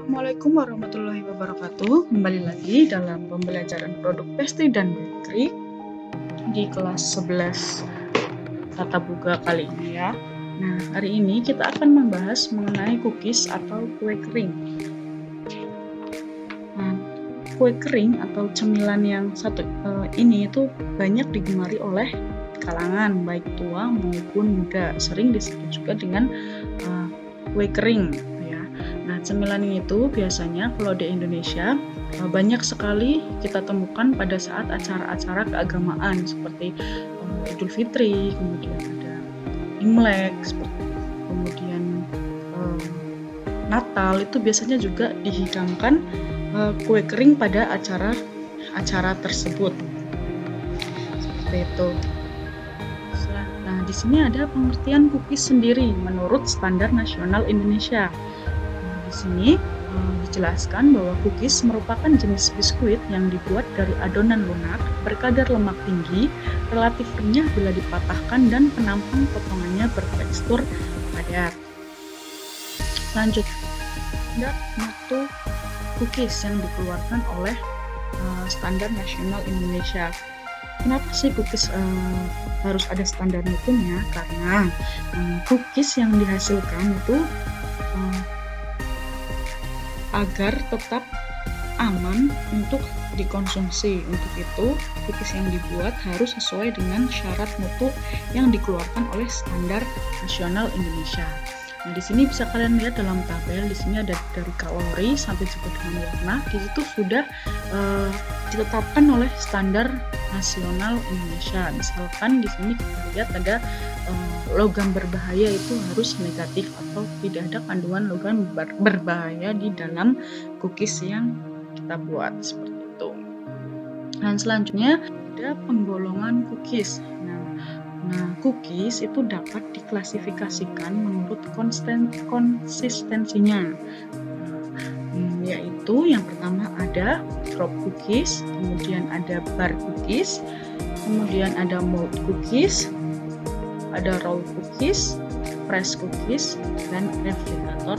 Assalamualaikum warahmatullahi wabarakatuh. Kembali lagi dalam pembelajaran produk pastry dan bakery di kelas 11 tata boga kali ini ya. Nah, hari ini kita akan membahas mengenai cookies atau kue kering. Nah, kue kering atau cemilan yang satu ini itu banyak digemari oleh kalangan baik tua maupun muda. Sering disebut juga dengan kue kering. Nah, cemilan itu biasanya kalau di Indonesia banyak sekali kita temukan pada saat acara-acara keagamaan seperti Idul Fitri, kemudian ada Imlek, kemudian Natal, itu biasanya juga dihidangkan kue kering pada acara tersebut. Seperti itu. Nah, di sini ada pengertian cookies sendiri menurut Standar Nasional Indonesia. Di sini dijelaskan bahwa cookies merupakan jenis biskuit yang dibuat dari adonan lunak berkadar lemak tinggi, relatif renyah bila dipatahkan, dan penampang potongannya bertekstur padat. Lanjut, ada mutu cookies yang dikeluarkan oleh Standar Nasional Indonesia. Kenapa sih cookies harus ada standar mutunya? Karena cookies yang dihasilkan itu agar tetap aman untuk dikonsumsi. Untuk itu, cookies yang dibuat harus sesuai dengan syarat mutu yang dikeluarkan oleh Standar Nasional Indonesia. Nah, di sini bisa kalian lihat dalam tabel, di sini ada dari kalori sampai juga dengan warna. Di situ sudah ditetapkan oleh Standar Nasional Indonesia. Misalkan di sini kita lihat ada logam berbahaya itu harus negatif atau tidak ada kandungan logam berbahaya di dalam cookies yang kita buat, seperti itu. Dan selanjutnya ada penggolongan cookies. Nah, cookies itu dapat diklasifikasikan menurut konsistensinya, yaitu yang pertama ada drop cookies, kemudian ada bar cookies, kemudian ada mold cookies, ada roll cookies, press cookies, dan refrigerator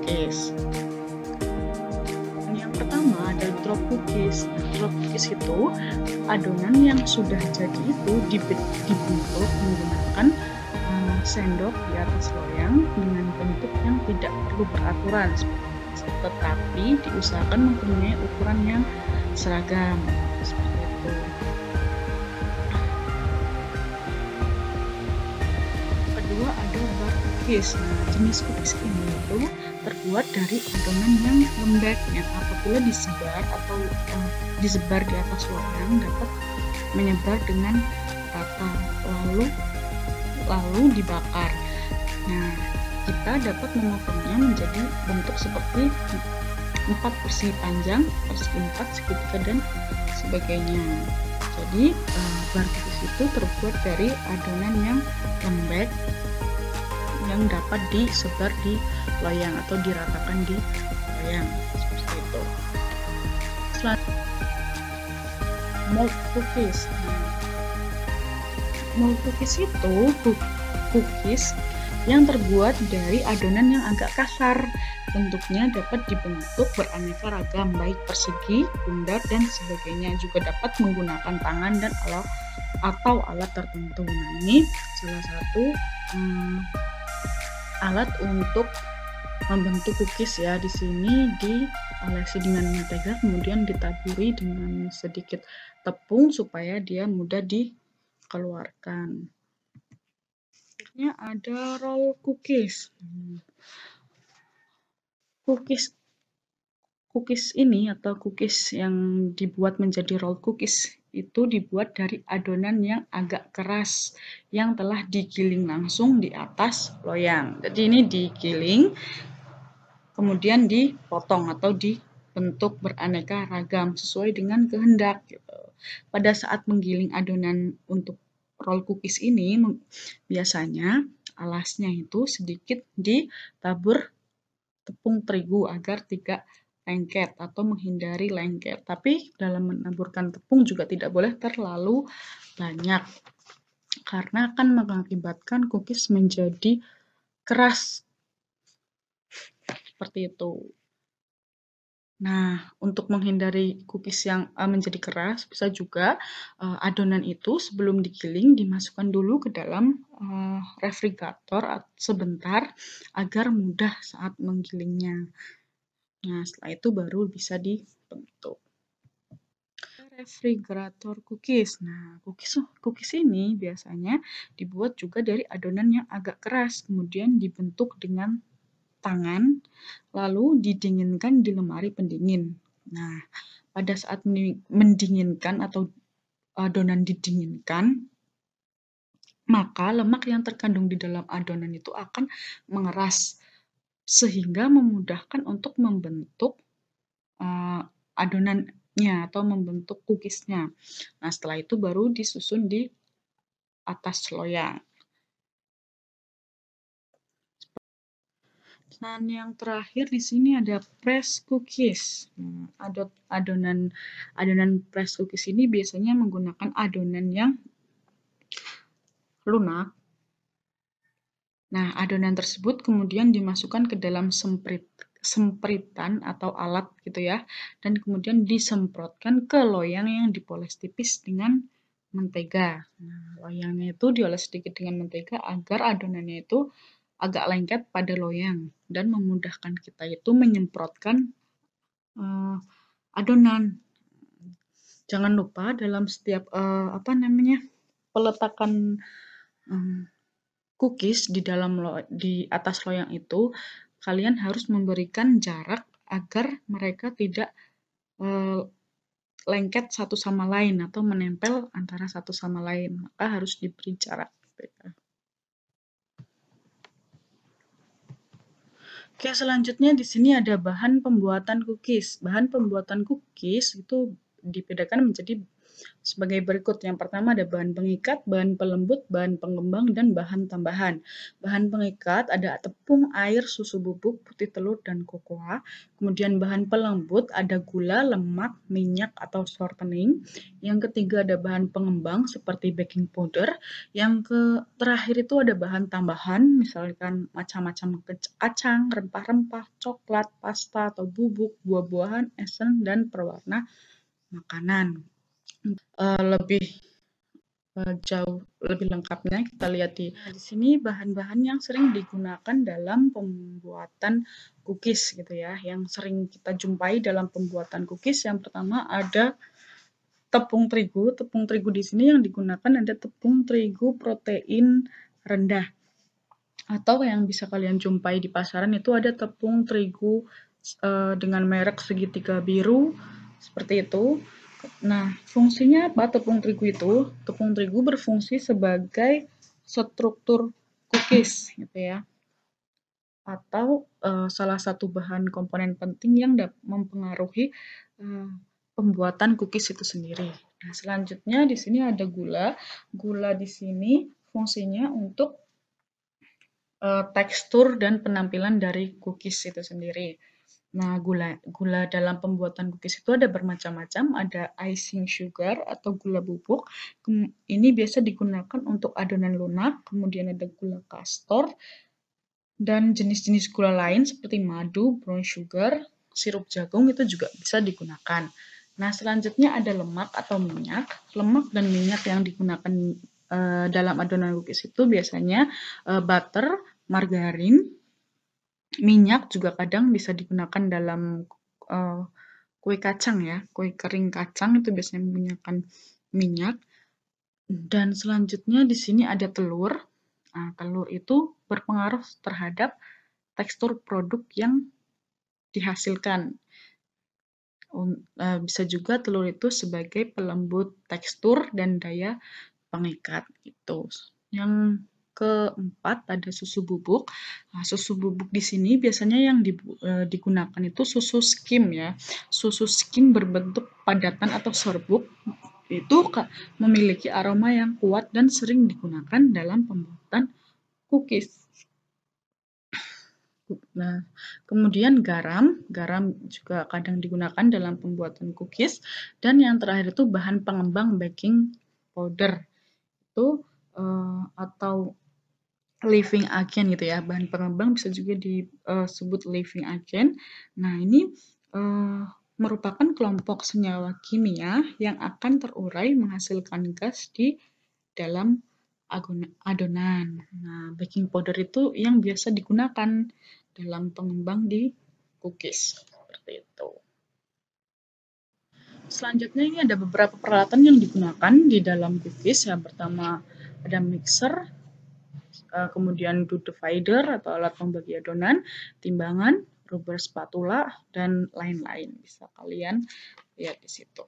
cookies. Yang pertama ada drop cookies. Drop cookies itu adonan yang sudah jadi itu dibentuk menggunakan sendok di atas loyang dengan bentuk yang tidak perlu beraturan, tetapi diusahakan mempunyai ukuran yang seragam, seperti itu. Kedua ada bar cookies. Nah, jenis cookies ini itu terbuat dari adonan yang lembek yang apabila disebar di atas loyang dapat menyebar dengan rata lalu dibakar. Nah, kita dapat memotongnya menjadi bentuk seperti 4 persegi panjang, persegi 4, segitiga, dan sebagainya. Jadi bar cookies itu terbuat dari adonan yang lembek yang dapat disebar di loyang atau diratakan di loyang, seperti itu. Selanjutnya mold cookies. Mold cookies itu cookies yang terbuat dari adonan yang agak kasar. Bentuknya dapat dibentuk beraneka ragam, baik persegi, bundar, dan sebagainya. Juga dapat menggunakan tangan dan alat tertentu. Nah, ini salah satu alat untuk membentuk cookies ya. Di sini diolesi dengan mentega, kemudian ditaburi dengan sedikit tepung supaya dia mudah dikeluarkan. Selanjutnya ada roll cookies. Cookies ini atau cookies yang dibuat menjadi roll cookies itu dibuat dari adonan yang agak keras yang telah digiling langsung di atas loyang. Jadi ini digiling kemudian dipotong atau dibentuk beraneka ragam sesuai dengan kehendak gitu. Pada saat menggiling adonan untuk roll cookies ini biasanya alasnya itu sedikit ditabur tepung terigu agar tidak lengket atau menghindari lengket. Tapi dalam menaburkan tepung juga tidak boleh terlalu banyak karena akan mengakibatkan cookies menjadi keras, seperti itu. Nah, untuk menghindari cookies yang menjadi keras, bisa juga adonan itu sebelum digiling dimasukkan dulu ke dalam refrigerator sebentar agar mudah saat menggilingnya. Nah, setelah itu baru bisa dibentuk. Refrigerator cookies. Nah, cookies ini biasanya dibuat juga dari adonan yang agak keras, kemudian dibentuk dengan tangan, lalu didinginkan di lemari pendingin. Nah, pada saat mendinginkan atau adonan didinginkan, maka lemak yang terkandung di dalam adonan itu akan mengeras, sehingga memudahkan untuk membentuk adonannya atau membentuk cookiesnya. Nah, setelah itu baru disusun di atas loyang. Dan yang terakhir di sini ada press cookies. Adonan press cookies ini biasanya menggunakan adonan yang lunak. Nah, adonan tersebut kemudian dimasukkan ke dalam sempritan atau alat gitu ya, dan kemudian disemprotkan ke loyang yang dipoles tipis dengan mentega. Nah, loyangnya itu dioles sedikit dengan mentega agar adonannya itu agak lengket pada loyang dan memudahkan kita itu menyemprotkan adonan. Jangan lupa dalam setiap peletakan cookies di atas loyang itu, kalian harus memberikan jarak agar mereka tidak lengket satu sama lain atau menempel antara satu sama lain. Maka harus diberi jarak. Oke, selanjutnya di sini ada bahan pembuatan cookies. Bahan pembuatan cookies itu dibedakan menjadi sebagai berikut. Yang pertama ada bahan pengikat, bahan pelembut, bahan pengembang, dan bahan tambahan. Bahan pengikat ada tepung, air, susu bubuk, putih telur, dan kokoa. Kemudian bahan pelembut ada gula, lemak, minyak, atau shortening. Yang ketiga ada bahan pengembang seperti baking powder. Yang terakhir itu ada bahan tambahan, misalkan macam-macam kacang, rempah-rempah, coklat, pasta atau bubuk, buah-buahan, esen, dan pewarna makanan. Lebih lengkapnya kita lihat di sini bahan-bahan yang sering digunakan dalam pembuatan cookies gitu ya, yang sering kita jumpai dalam pembuatan cookies. Yang pertama ada tepung terigu. Tepung terigu di sini yang digunakan ada tepung terigu protein rendah, atau yang bisa kalian jumpai di pasaran itu ada tepung terigu dengan merek segitiga biru seperti itu. Nah, fungsinya apa tepung terigu itu? Tepung terigu berfungsi sebagai struktur cookies gitu ya, atau salah satu bahan komponen penting yang mempengaruhi pembuatan cookies itu sendiri. Nah, selanjutnya di sini ada gula. Gula di sini fungsinya untuk tekstur dan penampilan dari cookies itu sendiri. Nah, gula dalam pembuatan cookies itu ada bermacam-macam, ada icing sugar atau gula bubuk. Ini biasa digunakan untuk adonan lunak, kemudian ada gula kastor, dan jenis-jenis gula lain seperti madu, brown sugar, sirup jagung itu juga bisa digunakan. Nah, selanjutnya ada lemak atau minyak. Lemak dan minyak yang digunakan dalam adonan cookies itu biasanya butter, margarin, minyak juga kadang bisa digunakan dalam kue kacang ya, kue kering kacang itu biasanya menggunakan minyak. Dan selanjutnya di sini ada telur. Nah, telur itu berpengaruh terhadap tekstur produk yang dihasilkan. Bisa juga telur itu sebagai pelembut tekstur dan daya pengikat itu. Yang keempat ada susu bubuk. Nah, susu bubuk di sini biasanya yang digunakan itu susu skim ya. Susu skim berbentuk padatan atau serbuk itu memiliki aroma yang kuat dan sering digunakan dalam pembuatan cookies. Nah, kemudian garam juga kadang digunakan dalam pembuatan cookies, dan yang terakhir itu bahan pengembang baking powder itu atau living agent gitu ya, bahan pengembang bisa juga disebut living agent. Nah, ini eh, merupakan kelompok senyawa kimia yang akan terurai menghasilkan gas di dalam adonan. Nah, baking powder itu yang biasa digunakan dalam pengembang di cookies. Seperti itu. Selanjutnya ini ada beberapa peralatan yang digunakan di dalam cookies. Yang pertama ada mixer, kemudian dough divider atau alat pembagi adonan, timbangan, rubber spatula, dan lain-lain. Bisa kalian lihat di situ.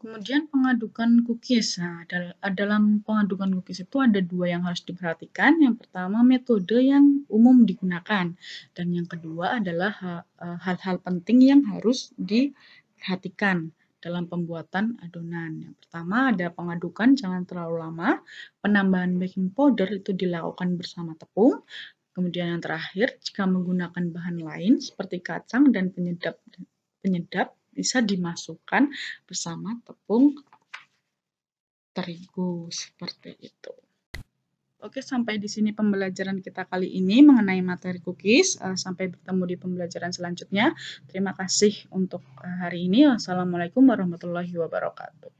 Kemudian pengadukan cookies. Nah, dalam pengadukan cookies itu ada dua yang harus diperhatikan. Yang pertama metode yang umum digunakan, dan yang kedua adalah hal-hal penting yang harus diperhatikan dalam pembuatan adonan. Yang pertama ada pengadukan jangan terlalu lama. Penambahan baking powder itu dilakukan bersama tepung. Kemudian yang terakhir, jika menggunakan bahan lain seperti kacang dan penyedap bisa dimasukkan bersama tepung terigu seperti itu. Oke, sampai di sini pembelajaran kita kali ini mengenai materi cookies. Sampai bertemu di pembelajaran selanjutnya. Terima kasih untuk hari ini. Wassalamualaikum warahmatullahi wabarakatuh.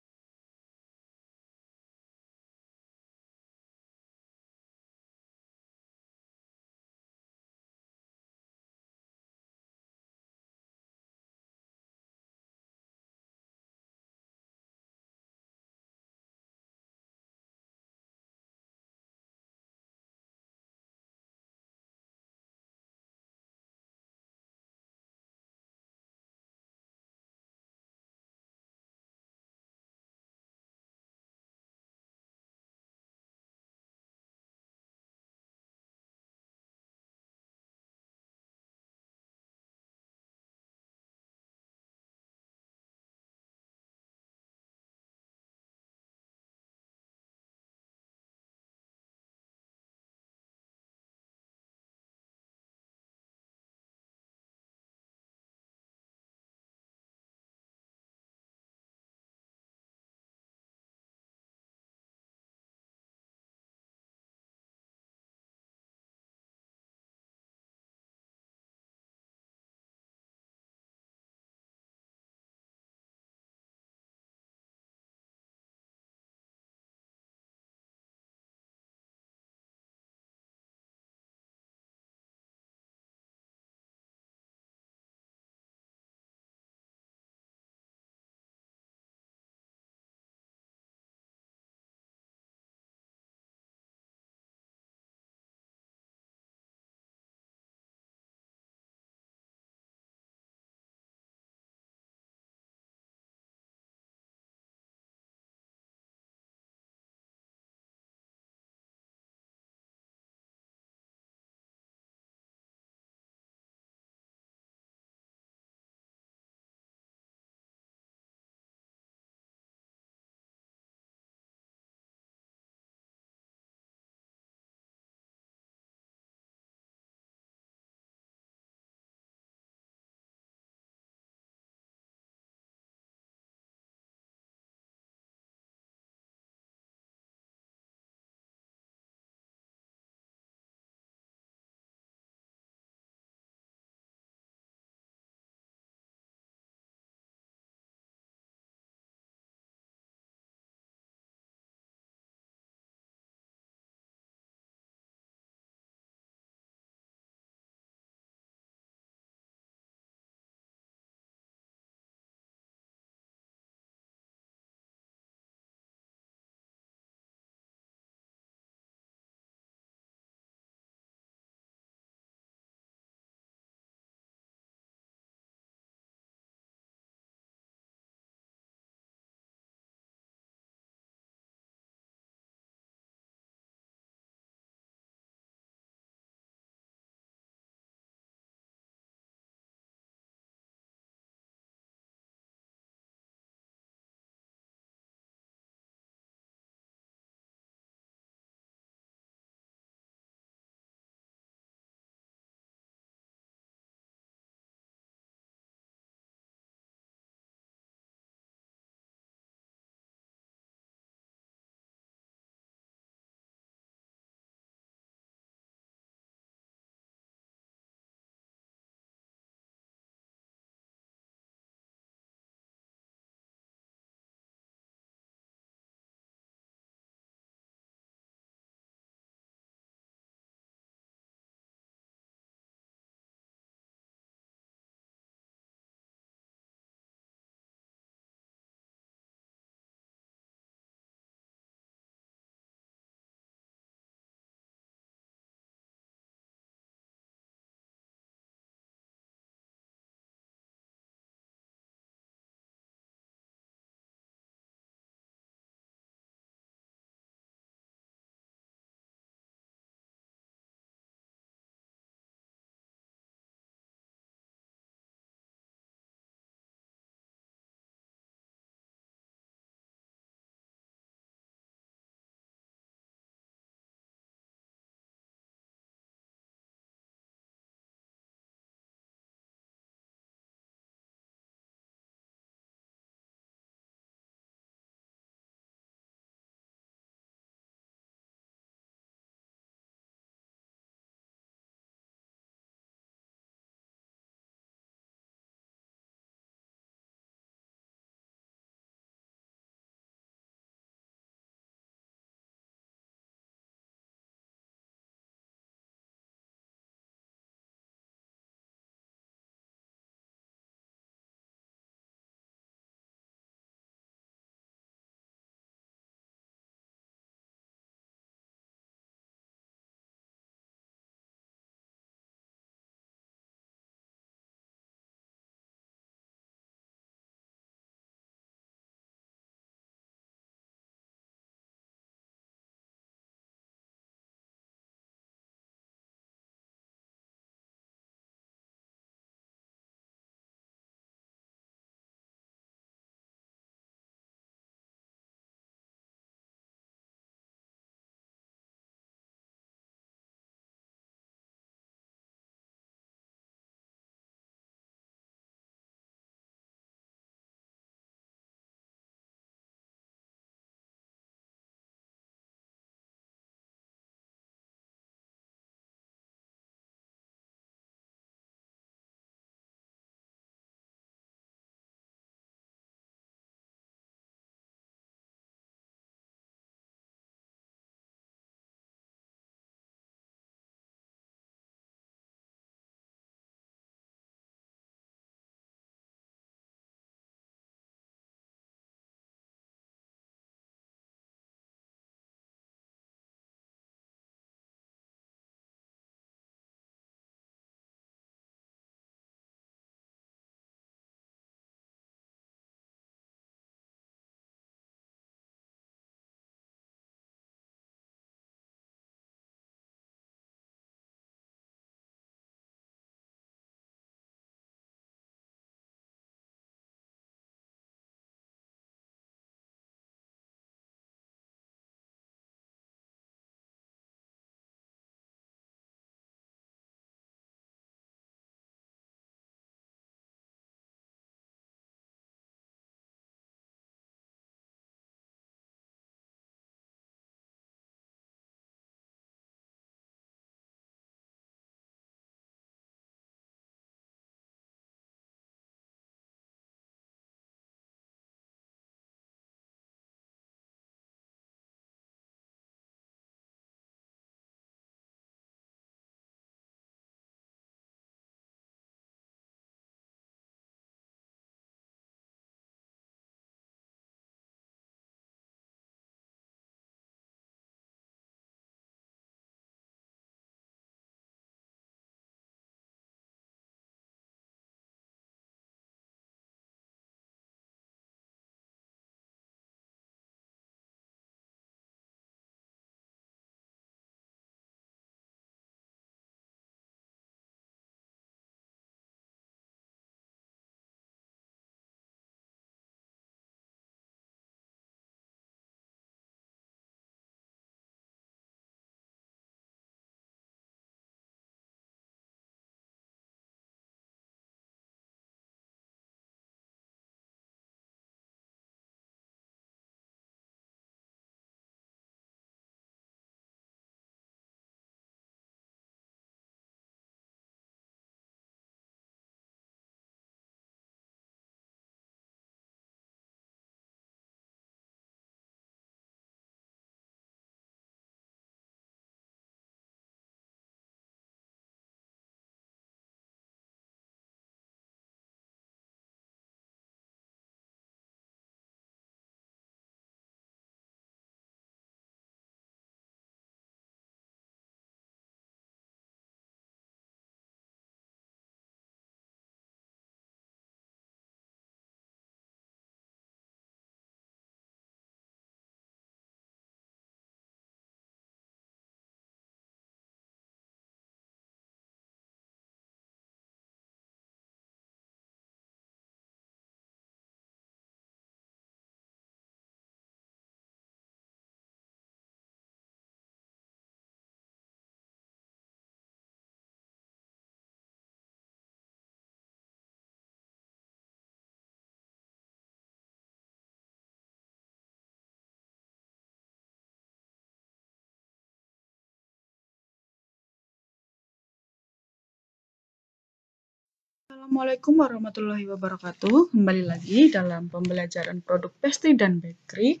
Assalamualaikum warahmatullahi wabarakatuh. Kembali lagi dalam pembelajaran produk pastry dan bakery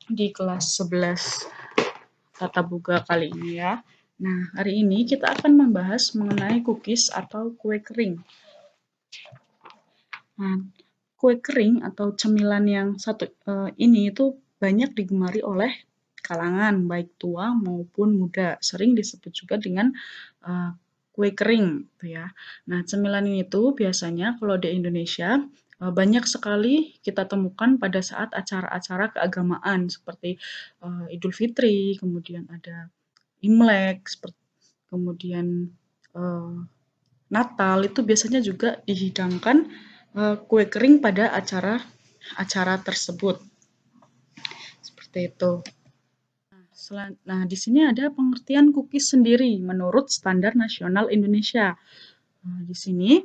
di kelas 11 Tata Boga kali ini ya. Nah, hari ini kita akan membahas mengenai cookies atau kue kering. Nah, kue kering atau cemilan yang satu ini itu banyak digemari oleh kalangan baik tua maupun muda. Sering disebut juga dengan kue kering, gitu ya. Nah, cemilan ini tuh biasanya kalau di Indonesia banyak sekali kita temukan pada saat acara-acara keagamaan seperti Idul Fitri, kemudian ada Imlek, kemudian Natal itu biasanya juga dihidangkan kue kering pada acara tersebut. Seperti itu. Nah, di sini ada pengertian cookies sendiri menurut Standar Nasional Indonesia. Di sini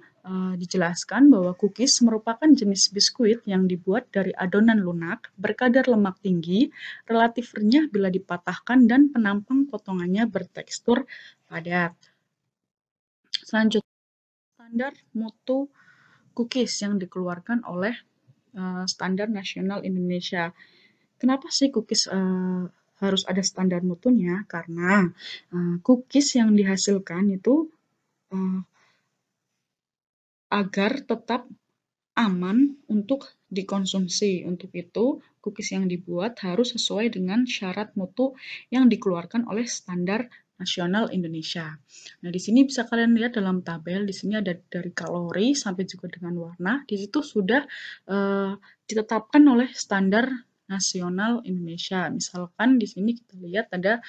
dijelaskan bahwa cookies merupakan jenis biskuit yang dibuat dari adonan lunak berkadar lemak tinggi, relatif renyah bila dipatahkan dan penampang potongannya bertekstur padat. Selanjutnya, standar mutu cookies yang dikeluarkan oleh Standar Nasional Indonesia. Kenapa sih cookies harus ada standar mutunya? Karena cookies yang dihasilkan itu agar tetap aman untuk dikonsumsi. Untuk itu, cookies yang dibuat harus sesuai dengan syarat mutu yang dikeluarkan oleh Standar Nasional Indonesia. Nah, di sini bisa kalian lihat dalam tabel, di sini ada dari kalori sampai juga dengan warna. Di situ sudah ditetapkan oleh Standar Nasional Indonesia. Misalkan di sini kita lihat ada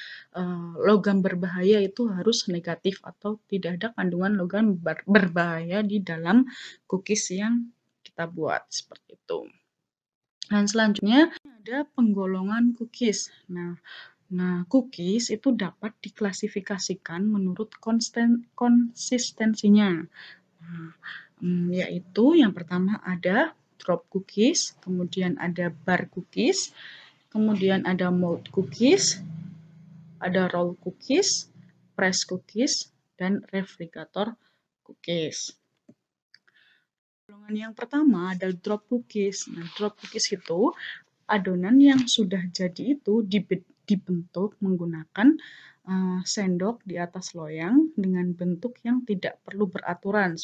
logam berbahaya itu harus negatif atau tidak ada kandungan logam berbahaya di dalam cookies yang kita buat seperti itu. Dan selanjutnya ada penggolongan cookies. Nah, cookies itu dapat diklasifikasikan menurut konsistensinya. Nah, yaitu yang pertama ada drop cookies, kemudian ada bar cookies, kemudian ada mold cookies, ada roll cookies, press cookies, dan refrigerator cookies. Golongan yang pertama adalah drop cookies. Nah, drop cookies itu adonan yang sudah jadi itu dibentuk menggunakan sendok di atas loyang dengan bentuk yang tidak perlu beraturan,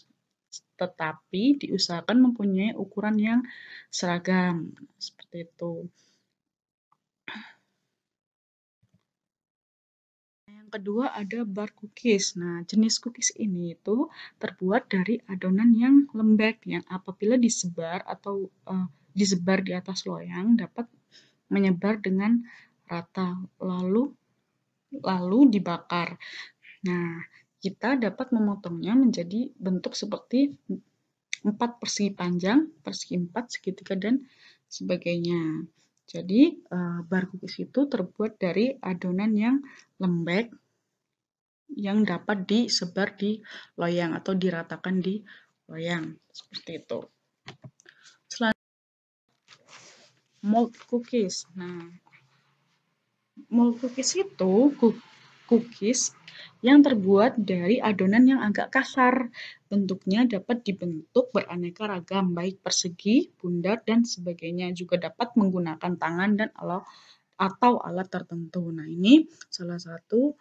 tetapi diusahakan mempunyai ukuran yang seragam. Seperti itu. Yang kedua ada bar cookies. Nah, jenis cookies ini itu terbuat dari adonan yang lembek yang apabila disebar atau disebar di atas loyang dapat menyebar dengan rata lalu dibakar. Nah, kita dapat memotongnya menjadi bentuk seperti 4 persegi panjang, persegi 4, segitiga, dan sebagainya. Jadi, bar cookies itu terbuat dari adonan yang lembek yang dapat disebar di loyang atau diratakan di loyang. Seperti itu. Selanjutnya, mold cookies. Nah, mold cookies itu cookies yang terbuat dari adonan yang agak kasar. Bentuknya dapat dibentuk beraneka ragam, baik persegi, bundar, dan sebagainya. Juga dapat menggunakan tangan dan atau alat tertentu. Nah, ini salah satu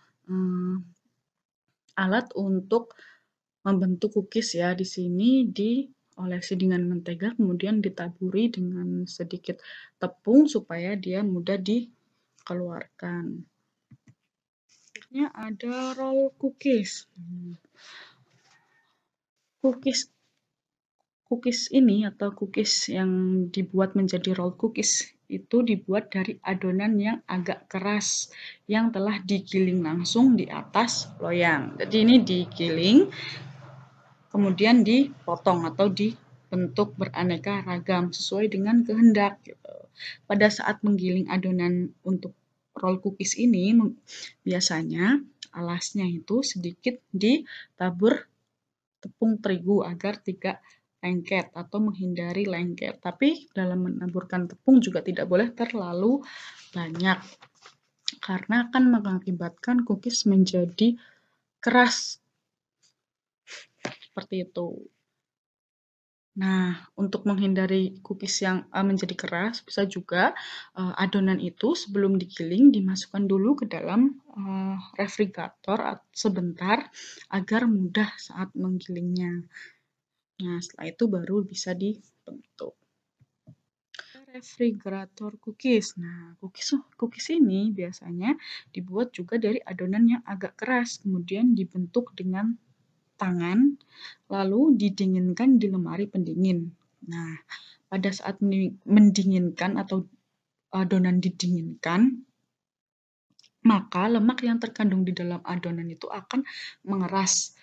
alat untuk membentuk cookies ya. Di sini diolesi dengan mentega, kemudian ditaburi dengan sedikit tepung supaya dia mudah dikeluarkan. Selanjutnya ada roll cookies. Cookies ini atau cookies yang dibuat menjadi roll cookies itu dibuat dari adonan yang agak keras yang telah digiling langsung di atas loyang. Jadi ini digiling, kemudian dipotong atau dibentuk beraneka ragam sesuai dengan kehendak. Gitu. Pada saat menggiling adonan untuk roll cookies ini, biasanya alasnya itu sedikit ditabur tepung terigu agar tidak lengket atau menghindari lengket. Tapi dalam menaburkan tepung juga tidak boleh terlalu banyak karena akan mengakibatkan cookies menjadi keras. Seperti itu. Nah, untuk menghindari cookies yang menjadi keras, bisa juga adonan itu sebelum digiling dimasukkan dulu ke dalam refrigerator sebentar agar mudah saat menggilingnya. Nah, setelah itu baru bisa dibentuk. Refrigerator cookies. Nah, cookies ini biasanya dibuat juga dari adonan yang agak keras, kemudian dibentuk dengan tangan, lalu didinginkan di lemari pendingin. Nah, pada saat mendinginkan atau adonan didinginkan, maka lemak yang terkandung di dalam adonan itu akan mengeras,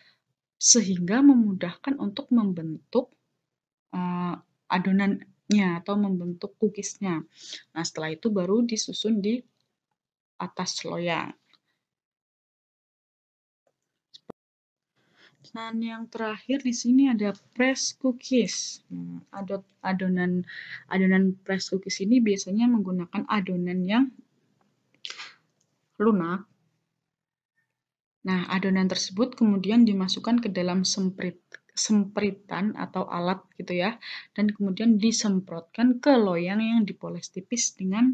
sehingga memudahkan untuk membentuk adonannya atau membentuk cookiesnya. Nah, setelah itu baru disusun di atas loyang. Dan yang terakhir di sini ada press cookies. Adonan press cookies ini biasanya menggunakan adonan yang lunak. Nah, adonan tersebut kemudian dimasukkan ke dalam sempritan atau alat gitu ya, dan kemudian disemprotkan ke loyang yang dipoles tipis dengan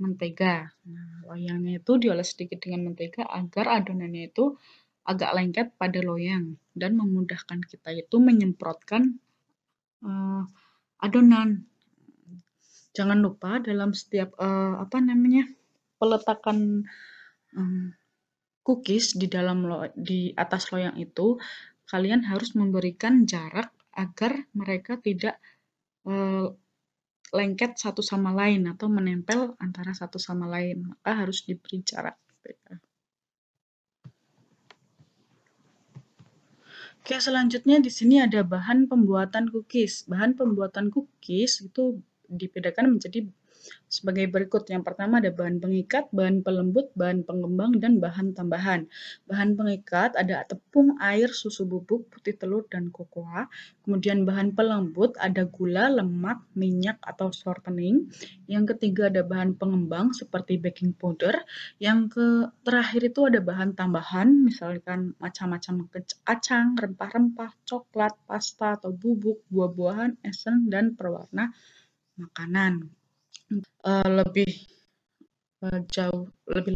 mentega. Nah, loyangnya itu dioles sedikit dengan mentega agar adonannya itu agak lengket pada loyang dan memudahkan kita itu menyemprotkan adonan. Jangan lupa dalam setiap peletakan cookies di atas loyang itu, kalian harus memberikan jarak agar mereka tidak lengket satu sama lain atau menempel antara satu sama lain. Maka harus diberi jarak. Oke, selanjutnya di sini ada bahan pembuatan cookies. Bahan pembuatan cookies itu dibedakan menjadi sebagai berikut. Yang pertama ada bahan pengikat, bahan pelembut, bahan pengembang, dan bahan tambahan. Bahan pengikat ada tepung, air, susu bubuk, putih telur, dan kokoa. Kemudian bahan pelembut ada gula, lemak, minyak, atau shortening. Yang ketiga ada bahan pengembang seperti baking powder. Yang terakhir itu ada bahan tambahan, misalkan macam-macam kacang, rempah-rempah, coklat, pasta atau bubuk, buah-buahan, esen, dan pewarna makanan. Lebih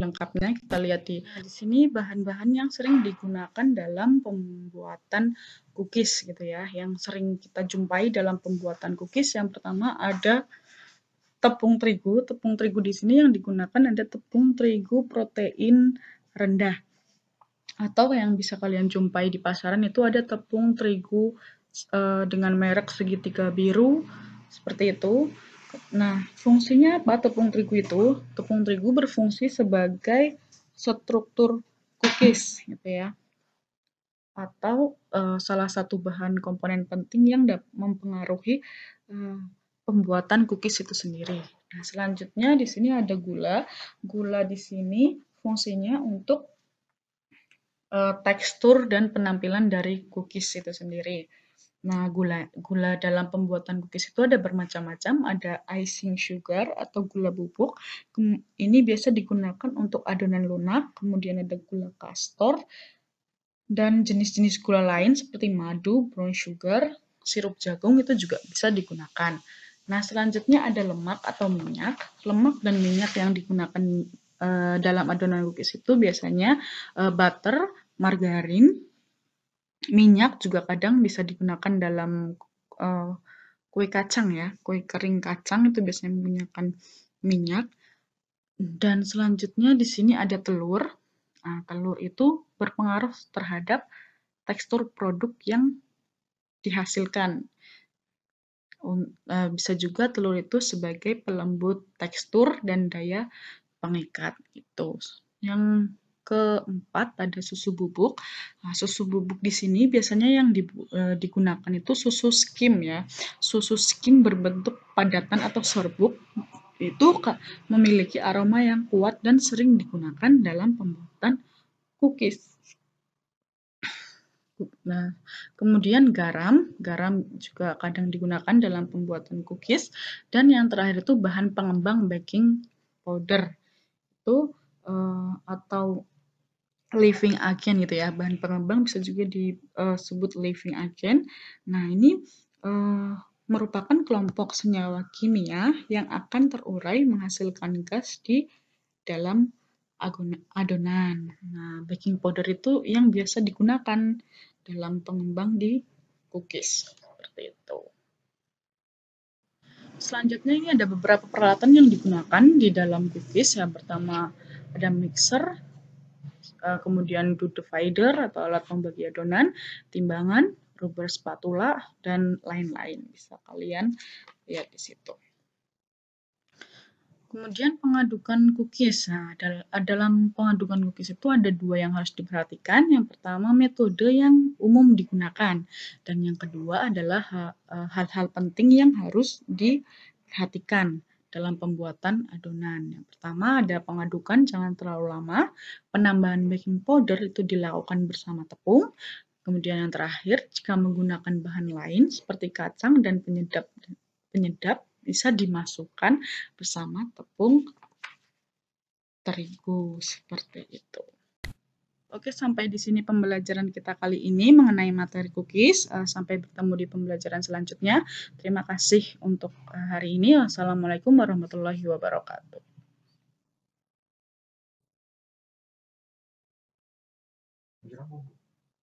lengkapnya kita lihat di sini bahan-bahan yang sering digunakan dalam pembuatan cookies gitu ya, yang sering kita jumpai dalam pembuatan cookies. Yang pertama ada tepung terigu. Tepung terigu di sini yang digunakan ada tepung terigu protein rendah, atau yang bisa kalian jumpai di pasaran itu ada tepung terigu dengan merek segitiga biru seperti itu. Nah, fungsinya apa tepung terigu itu? Tepung terigu berfungsi sebagai struktur cookies gitu ya, atau salah satu bahan komponen penting yang mempengaruhi pembuatan cookies itu sendiri. Nah, selanjutnya di sini ada gula. Gula di sini fungsinya untuk tekstur dan penampilan dari cookies itu sendiri. Nah, gula dalam pembuatan cookies itu ada bermacam-macam, ada icing sugar atau gula bubuk. Ini biasa digunakan untuk adonan lunak, kemudian ada gula kastor, dan jenis-jenis gula lain seperti madu, brown sugar, sirup jagung itu juga bisa digunakan. Nah, selanjutnya ada lemak atau minyak. Lemak dan minyak yang digunakan dalam adonan cookies itu biasanya butter, margarin, minyak juga kadang bisa digunakan dalam kue kacang ya, kue kering kacang itu biasanya menggunakan minyak. Dan selanjutnya di sini ada telur. Nah, telur itu berpengaruh terhadap tekstur produk yang dihasilkan. Bisa juga telur itu sebagai pelembut tekstur dan daya pengikat itu. Yang keempat ada susu bubuk. Nah, susu bubuk di sini biasanya yang digunakan itu susu skim ya. Susu skim berbentuk padatan atau serbuk itu memiliki aroma yang kuat dan sering digunakan dalam pembuatan cookies. Nah, kemudian garam juga kadang digunakan dalam pembuatan cookies. Dan yang terakhir itu bahan pengembang baking powder itu atau living agent gitu ya. Bahan pengembang bisa juga disebut living agent. Nah, ini merupakan kelompok senyawa kimia yang akan terurai menghasilkan gas di dalam adonan. Nah, baking powder itu yang biasa digunakan dalam pengembang di cookies. Seperti itu. Selanjutnya ini ada beberapa peralatan yang digunakan di dalam cookies. Yang pertama ada mixer, kemudian glue divider atau alat pembagi adonan, timbangan, rubber spatula, dan lain-lain. Bisa kalian lihat di situ. Kemudian pengadukan cookies. Nah, dalam pengadukan cookies itu ada dua yang harus diperhatikan. Yang pertama metode yang umum digunakan, dan yang kedua adalah hal-hal penting yang harus diperhatikan dalam pembuatan adonan. Yang pertama ada pengadukan jangan terlalu lama. Penambahan baking powder itu dilakukan bersama tepung. Kemudian yang terakhir, jika menggunakan bahan lain seperti kacang dan penyedap bisa dimasukkan bersama tepung terigu seperti itu. Oke, sampai di sini pembelajaran kita kali ini mengenai materi cookies. Sampai bertemu di pembelajaran selanjutnya. Terima kasih untuk hari ini. Wassalamualaikum warahmatullahi wabarakatuh.